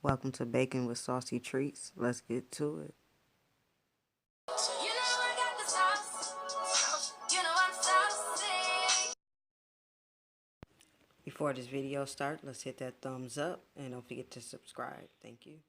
Welcome to Baking with Saucy Treats. Let's get to it. Before this video starts, let's hit that thumbs up and don't forget to subscribe. Thank you.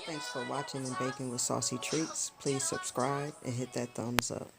Thanks for watching and baking with Saucy Treats. Please subscribe and hit that thumbs up.